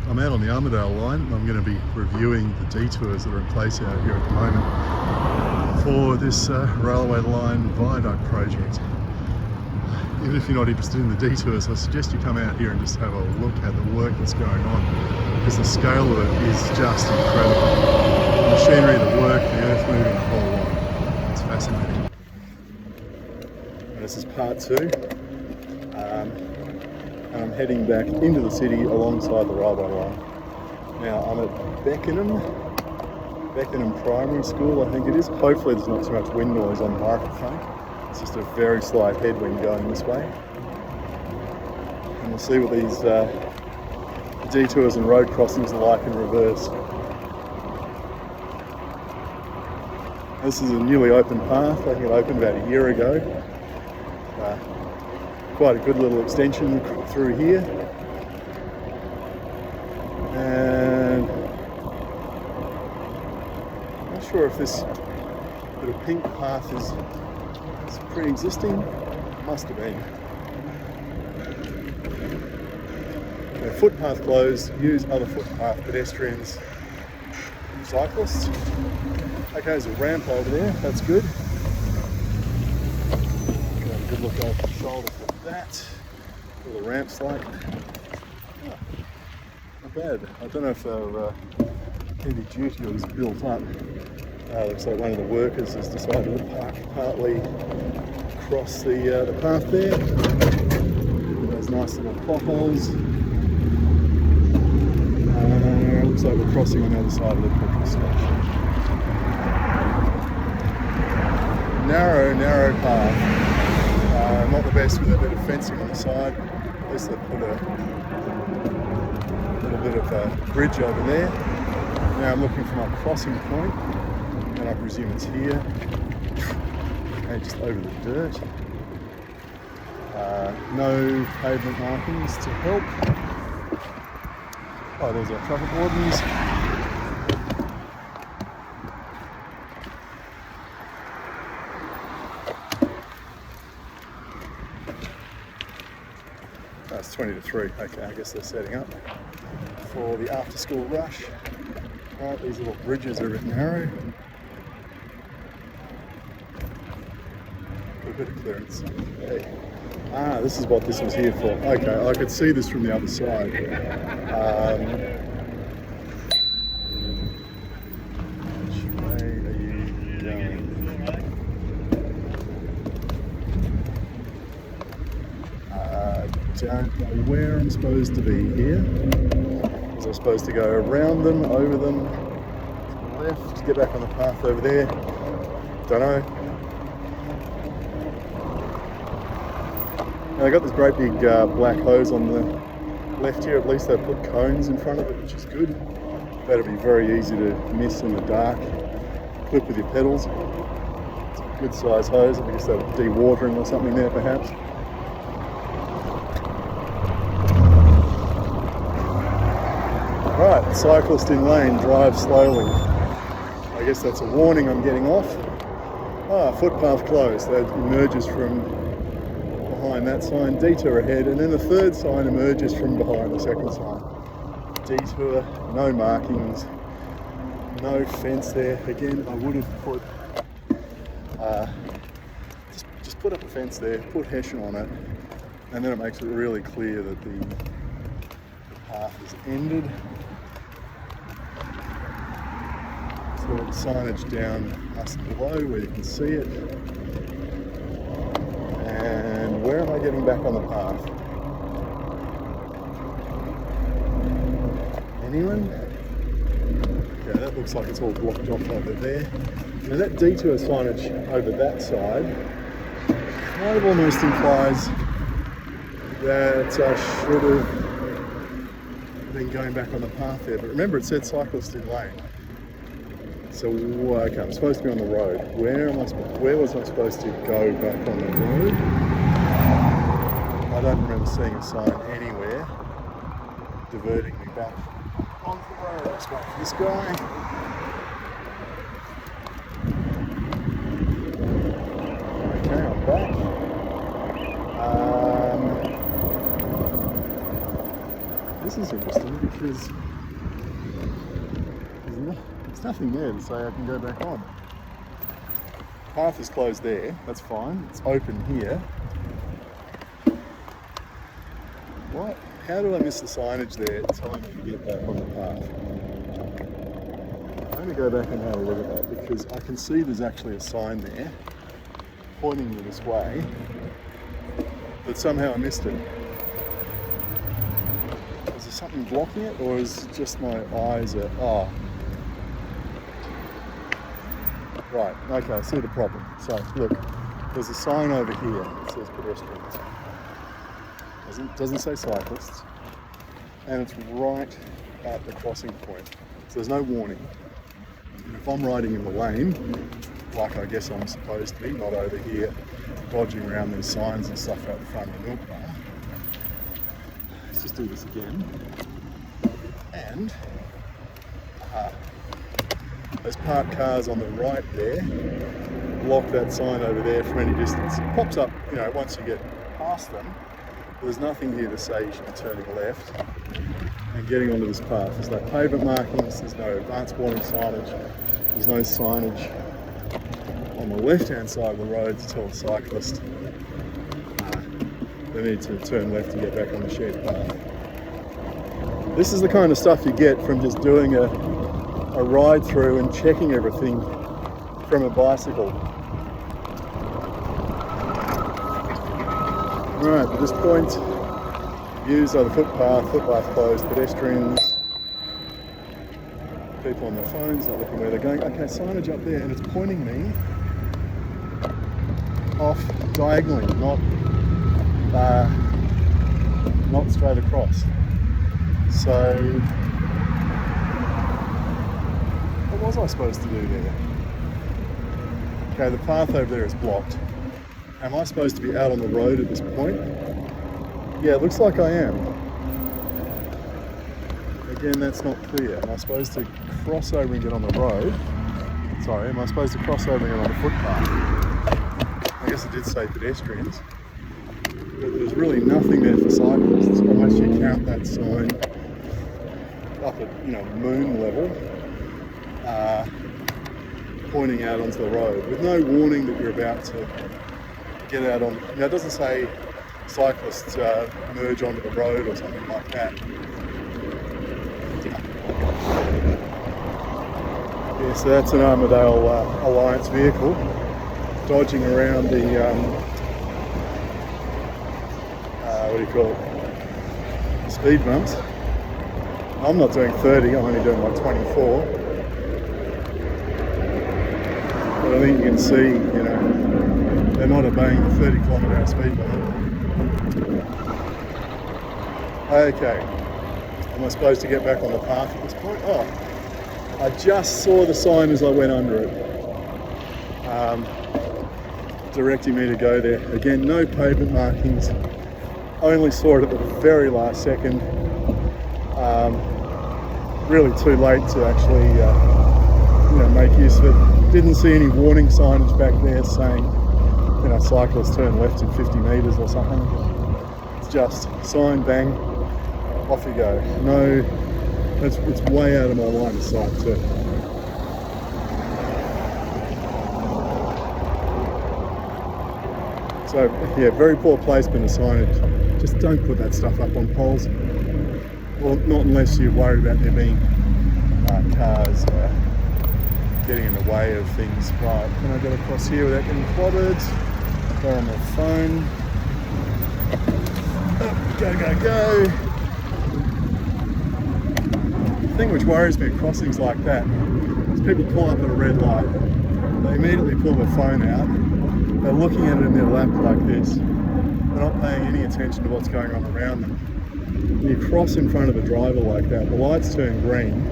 I'm out on the Armadale line and I'm going to be reviewing the detours that are in place out here at the moment for this railway line viaduct project. Even if you're not interested in the detours, I suggest you come out here and just have a look at the work that's going on, because the scale of it is just incredible. The machinery, the work, the earth moving, the whole lot. It's fascinating. This is part two. And I'm heading back into the city alongside the railway line. Now I'm at Beckenham Primary School, I think it is. Hopefully there's not too much wind noise on the microphone. It's just a very slight headwind going this way. And we'll see what these detours and road crossings are like in reverse. This is a newly opened path. I think it opened about a year ago. Quite a good little extension through here, and I'm not sure if this bit of pink path is pre-existing. Must have been. The footpath closed. Use other footpath pedestrians, cyclists. Okay, there's a ramp over there. That's good. Have a good look over the shoulder. That, what the ramp's like. Oh, not bad. I don't know if they're heavy duty or it's built up. Looks like one of the workers has decided to park partly across the path there. Those nice little potholes. Looks like we're crossing on the other side of the petrol station. Narrow path. Not the best with a bit of fencing on the side. At least they put a little bit of a bridge over there. Now I'm looking for my crossing point, and I presume it's here. And just over the dirt. No pavement markings to help. Oh, there's our traffic wardens. It's 20 to 3. Okay, I guess they're setting up for the after-school rush. Right, these little bridges are a bit narrow. A bit of clearance. Hey. This is what this was here for. Okay, I could see this from the other side. Which way are you going? Don't know where I'm supposed to be here. Was I supposed to go around them, over them, to the left, get back on the path over there? Don't know. Now I got this great big black hose on the left here. At least they've put cones in front of it, which is good. That'll be very easy to miss in the dark. Clip with your pedals. It's a good size hose. I guess they're dewatering or something there perhaps. Right, cyclist in lane, drive slowly. I guess that's a warning I'm getting off. Footpath closed. That emerges from behind that sign. Detour ahead, and then the third sign emerges from behind the second sign. Detour, no markings, no fence there. Again, I would have put, just put up a fence there, put Hessian on it, and then it makes it really clear that the path is ended. So the signage down us below where you can see it. And where am I getting back on the path? Anyone? Yeah, that looks like it's all blocked off over there. Now that detour signage over that side kind of almost implies that I should have been going back on the path there. But remember, it said cyclist in lane. So, okay, I'm supposed to be on the road. Where was I supposed to go back on the road? I don't remember seeing a sign anywhere diverting me back onto the road. Let's wait for this guy. Okay, I'm back. This is interesting because there's nothing there to say I can go back on. Path is closed there, that's fine. It's open here. What? How do I miss the signage there telling me to get back on the path? I'm going to go back and have a look at that because I can see there's actually a sign there pointing me this way, but somehow I missed it. Is there something blocking it, or is it just my eyes are... Oh. Right, okay, I see the problem. So, look, there's a sign over here that says pedestrians. Doesn't say cyclists, and it's right at the crossing point. So there's no warning. And if I'm riding in the lane, like I guess I'm supposed to be, not over here dodging around these signs and stuff out the front of the milk bar. Let's just do this again. And those parked cars on the right there block that sign over there from any distance. It pops up, you know, once you get past them. There's nothing here to say you should be turning left and getting onto this path. There's no pavement markings, there's no advance warning signage, there's no signage on the left-hand side of the road to tell a cyclist they need to turn left to get back on the shared path. This is the kind of stuff you get from just doing a ride through and checking everything from a bicycle. Right, at this point, views of the footpath closed, pedestrians, people on their phones, not looking where they're going. Okay, signage up there, and it's pointing me off diagonally, not straight across. So, what was I supposed to do there? Okay, the path over there is blocked. Am I supposed to be out on the road at this point? Yeah, it looks like I am. Again, that's not clear. Am I supposed to cross over and get on the road? Sorry, am I supposed to cross over and get on the footpath? I guess it did say pedestrians. But there's really nothing there for cyclists unless you count that sign up at, moon level, pointing out onto the road with no warning that you're about to get out on. It doesn't say cyclists merge onto the road or something like that. Yeah, so that's an Armadale Alliance vehicle dodging around the what do you call it? Speed bumps. I'm not doing 30, I'm only doing like 24. But I think you can see, they're not obeying the 30km/h speed limit. Okay, am I supposed to get back on the path at this point? Oh, I just saw the sign as I went under it, directing me to go there. Again, no pavement markings. Only saw it at the very last second. Really too late to actually, make use of it. Didn't see any warning signage back there saying, cyclists turn left in 50 metres or something. It's just sign, bang, off you go. No, it's way out of my line of sight too. So yeah, very poor placement of signage. Just don't put that stuff up on poles. Well, not unless you're worried about there being cars getting in the way of things. Right, can I get across here without getting clobbered? Go on my phone. Oh, go. The thing which worries me at crossings like that is people pull up at a red light. They immediately pull their phone out. They're looking at it in their lap like this. They're not paying any attention to what's going on around them. When you cross in front of a driver like that, the lights turn green.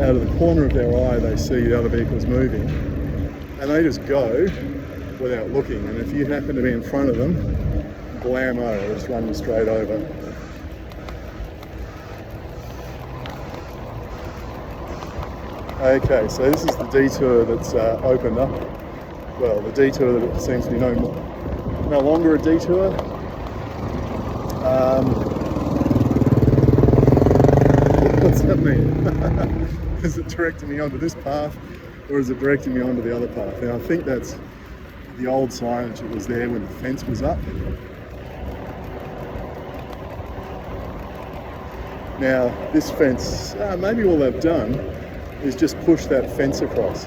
Out of the corner of their eye, they see the other vehicles moving, and they just go without looking. And if you happen to be in front of them, blammo, they'll just run you straight over. Okay, so this is the detour that's opened up. Well, the detour that seems to be no longer a detour. Is it directing me onto this path, or is it directing me onto the other path? Now I think that's the old signage that was there when the fence was up. Now this fence, maybe all they've done is just push that fence across,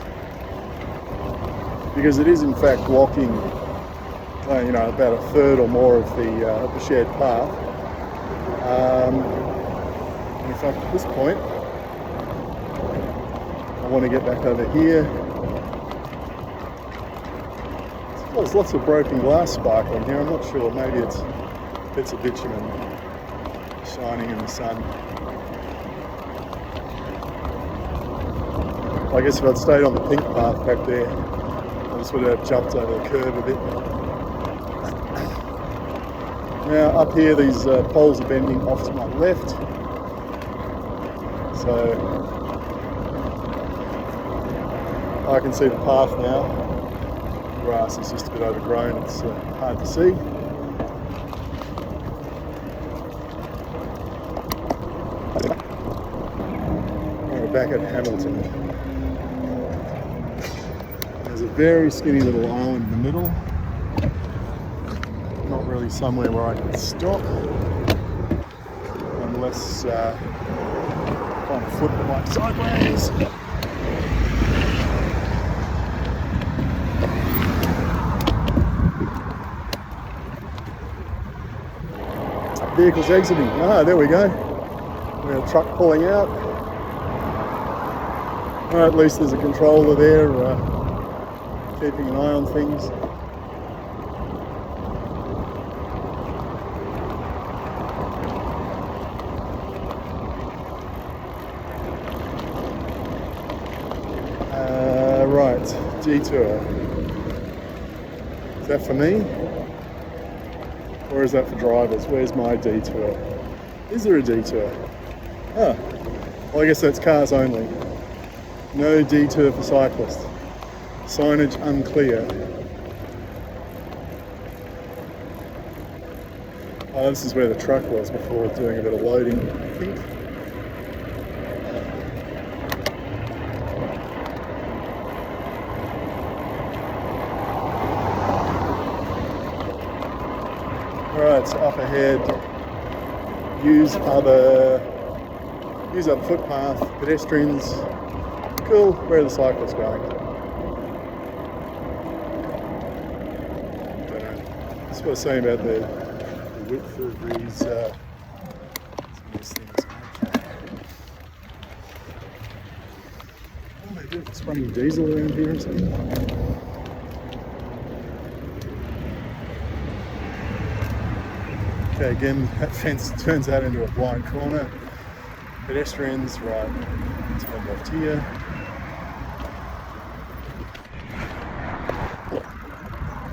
because it is in fact blocking about a third or more of the shared path. In fact, at this point, I want to get back over here. There's lots of broken glass sparkling here. I'm not sure. Maybe it's bits of bitumen shining in the sun. I guess if I'd stayed on the pink path back there, I just would have jumped over the curb a bit. Now up here, these poles are bending off to my left, so I can see the path now. The grass is just a bit overgrown, it's hard to see. We're back at Hamilton. There's a very skinny little island in the middle. Not really somewhere where I can stop, unless on a foot like sideways. Vehicles exiting. Ah, there we go. We got a truck pulling out. Well, at least there's a controller there, keeping an eye on things. Right, detour. Is that for me? Or is that for drivers? Where's my detour? Is there a detour? Ah, well I guess that's cars only. No detour for cyclists. Signage unclear. Oh, this is where the truck was before doing a bit of loading, I think. Alright, so up ahead, use other footpath, pedestrians. Cool, where are the cyclists going? Don't know. That's what I was saying about the width of these things. Oh, they're just running diesel around here or something. Okay, again, that fence turns out into a blind corner. Pedestrians, right, turn left here.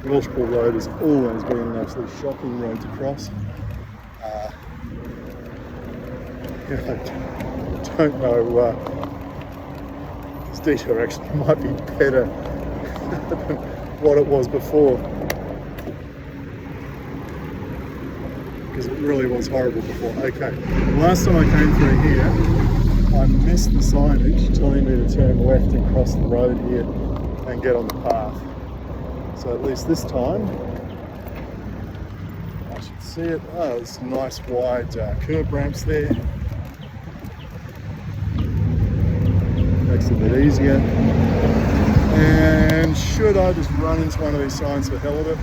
Welshpool Road has always been an absolutely shocking road to cross. I don't know, this detour actually might be better than what it was before. Because it really was horrible before. Okay, last time I came through here, I missed the signage telling me to turn left and cross the road here and get on the path. So at least this time, I should see it. Oh, there's some nice wide curb ramps there. Makes it a bit easier. And should I just run into one of these signs for the hell of it?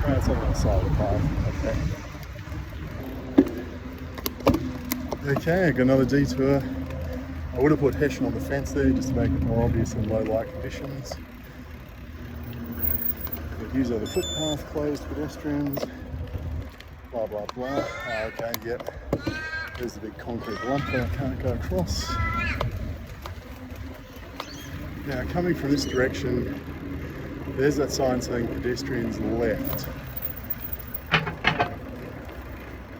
Oh, it's on the other side of the path. Okay. Okay, got another detour. I would have put Hessian on the fence there just to make it more obvious in low light conditions. Use other footpath, closed pedestrians, blah blah blah. Okay, yep. There's the big concrete lump that I can't go across. Now, coming from this direction, there's that sign saying pedestrians left.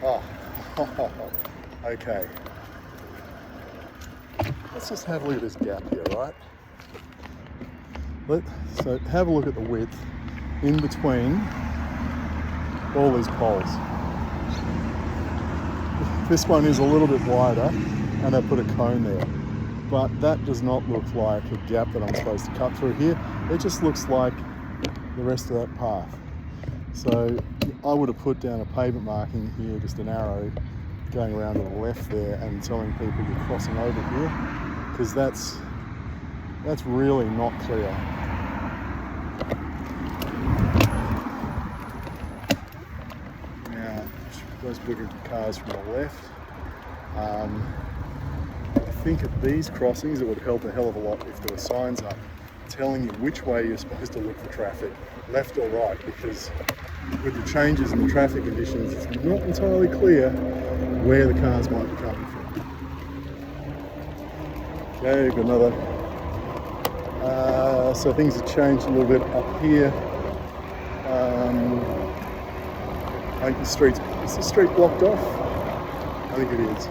Oh, okay. Let's just have a look at this gap here, right? So have a look at the width in between all these poles. This one is a little bit wider and I put a cone there. but that does not look like a gap that I'm supposed to cut through here. It just looks like the rest of that path. So I would have put down a pavement marking here, just an arrow going around to the left there and telling people you're crossing over here, because that's really not clear. Now, those bigger cars from the left. I think at these crossings it would help a hell of a lot if there were signs up telling you which way you're supposed to look for traffic, left or right, because with the changes in the traffic conditions, it's not entirely clear where the cars might be coming from. Okay, got another. So things have changed a little bit up here. I think is the street blocked off? I think it is.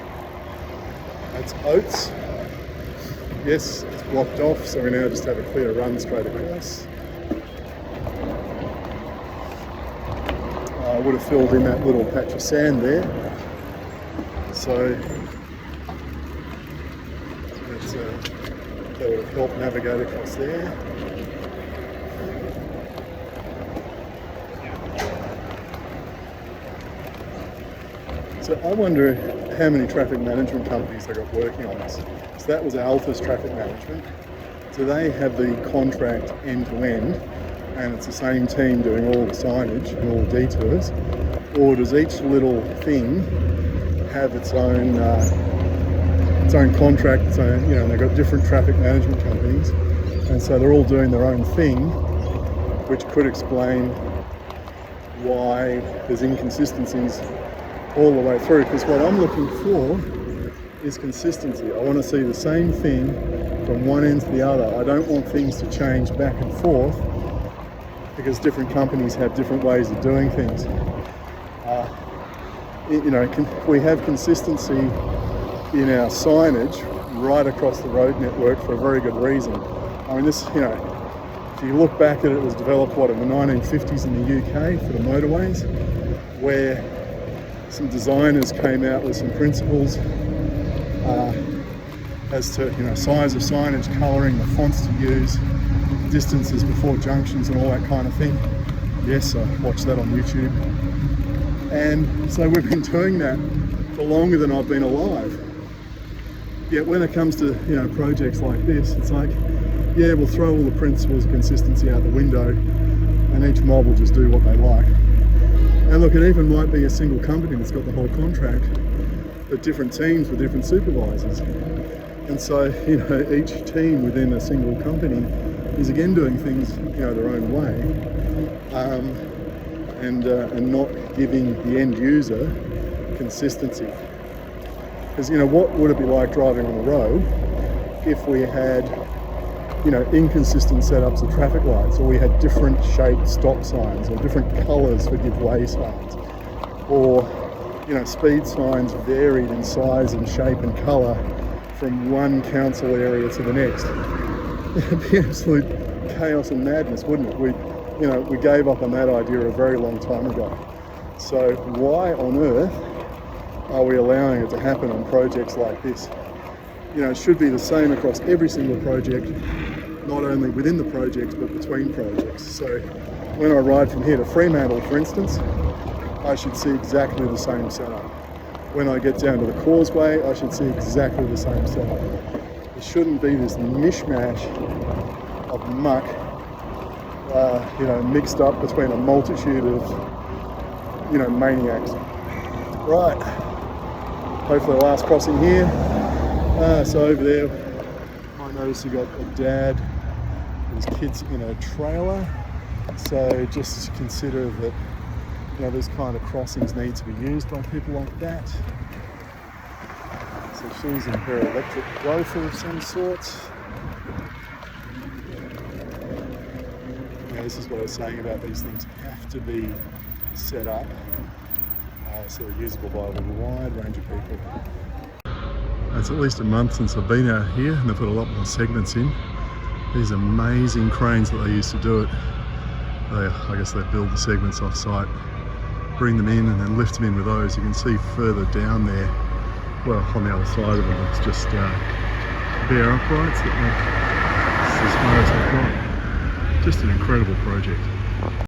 That's Oates. Yes, it's blocked off, so we now just have a clear run straight across. I would have filled in that little patch of sand there. So that would have helped navigate across there. So I wonder how many traffic management companies they got working on this. So that was Alpha's traffic management. So they have the contract end to end, and it's the same team doing all the signage and all the detours. Or does each little thing have its own contract? Its own, you know, they've got different traffic management companies, and so they're all doing their own thing, which could explain why there's inconsistencies all the way through. Because what I'm looking for is consistency. I want to see the same thing from one end to the other. I don't want things to change back and forth because different companies have different ways of doing things. We have consistency in our signage right across the road network for a very good reason. I mean, this, if you look back at it, it was developed, in the 1950s in the UK for the motorways, where some designers came out with some principles as to size of signage, colouring, the fonts to use, distances before junctions and all that kind of thing. Yes, I watched that on YouTube. And so we've been doing that for longer than I've been alive. Yet when it comes to projects like this, it's like, yeah, we'll throw all the principles of consistency out the window and each mob will just do what they like. And look, it even might be a single company that's got the whole contract, but different teams with different supervisors. And so, each team within a single company is again doing things, their own way, and not giving the end user consistency. Because, what would it be like driving on the road if we had, inconsistent setups of traffic lights, or we had different shaped stop signs, or different colours for give way signs, or speed signs varied in size and shape and colour from one council area to the next. It'd be absolute chaos and madness, wouldn't it? We gave up on that idea a very long time ago. So why on earth are we allowing it to happen on projects like this? It should be the same across every single project, not only within the projects but between projects. So when I ride from here to Fremantle, for instance, I should see exactly the same setup. When I get down to the causeway, I should see exactly the same setup. There shouldn't be this mishmash of muck, mixed up between a multitude of, maniacs. Right, hopefully the last crossing here. So over there, I noticed you got a dad with his kids in a trailer. So just consider that, those kind of crossings need to be used by people like that. So she's in her electric gopher of some sort. This is what I was saying about these things have to be set up so they're usable by a wide range of people. It's at least a month since I've been out here, and they've put a lot more segments in. These amazing cranes that they used to do it. I guess they build the segments off site, bring them in and then lift them in with those. You can see further down there, well, on the other side of them, it's just bare uprights that make this as far as I've got. Just an incredible project.